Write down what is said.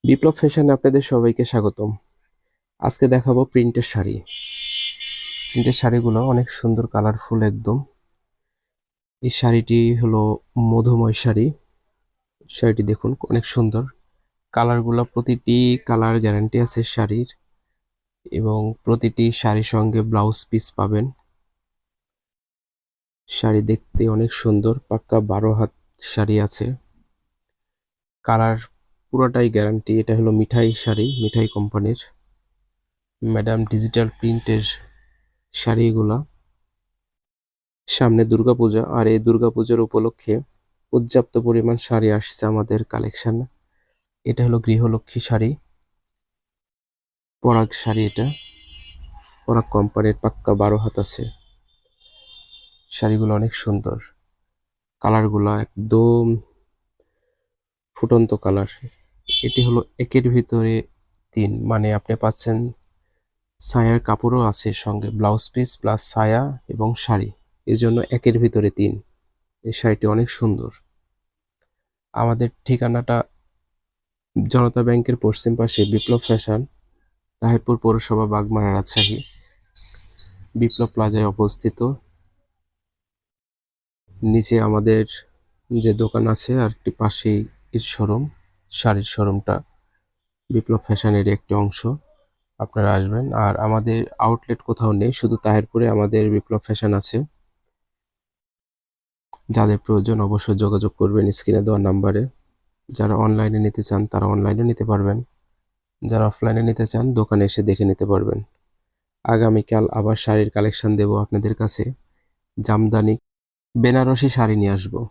বিপ্লব ফ্যাশনে আপনাদের সবাইকে স্বাগতম। আজকে দেখাবো প্রিন্টের শাড়ি। প্রিন্টের শাড়িগুলো অনেক সুন্দর, কালারফুল একদম। এই শাড়িটি হলো মধুময় শাড়ি। শাড়িটি দেখুন অনেক সুন্দর। কালারগুলো, প্রতিটি কালার গ্যারান্টি আছে শাড়ির, এবং প্রতিটি শাড়ির সঙ্গে ব্লাউজ পিস পাবেন। শাড়ি দেখতে অনেক সুন্দর, পাক্কা 12 হাত শাড়ি আছে। কালার পুরোটাই গ্যারান্টি। এটা হলো মিঠাই শাড়ি, মিঠাই কোম্পানির ম্যাডাম ডিজিটাল প্রিন্টের শাড়িগুলা। সামনে দুর্গাপূজা, আর এই দুর্গাপূজার উপলক্ষে পর্যাপ্ত পরিমাণ শাড়ি আসছে আমাদের কালেকশন। এটা হলো গৃহলক্ষ্মী শাড়ি, পরাগ শাড়ি। এটা পরাগ কোম্পানির, পাক্কা 12 হাত আছে। শাড়িগুলো অনেক সুন্দর, কালারগুলো একদম ফুটন্ত কালার। এটি হলো একের ভিতরে তিন, মানে আপনি পাচ্ছেন সায়ার কাপড়ও আছে সঙ্গে, ব্লাউজ পিস প্লাস সায়া এবং শাড়ি, এই জন্য একের ভিতরে তিন। এই শাড়িটি অনেক সুন্দর। আমাদের ঠিকানাটা জনতা ব্যাংকের পশ্চিম পাশে, বিপ্লব ফ্যাশন, তাহিরপুর পৌরসভা, বাগমারা, রাজশাহী। বিপ্লব প্লাজায় অবস্থিত। নিচে আমাদের যে দোকান আছে, আর একটি পাশেই এর শোরুম, শাড়ির শোরুমটা বিপ্লব ফ্যাশনের একটি অংশ। আপনারা আসবেন। আর আমাদের আউটলেট কোথাও নেই, শুধু তাহিরপুরে আমাদের বিপ্লব ফ্যাশন আছে। যাদের প্রয়োজন অবশ্যই যোগাযোগ করবেন স্ক্রিনে দেওয়া নাম্বারে। যারা অনলাইনে নিতে চান তারা অনলাইনে নিতে পারবেন, যারা অফলাইনে নিতে চান দোকানে এসে দেখে নিতে পারবেন। আগামীকাল আবার শাড়ির কালেকশন দেব আপনাদের কাছে। জামদানি বেনারসি শাড়ি নিয়ে আসবো।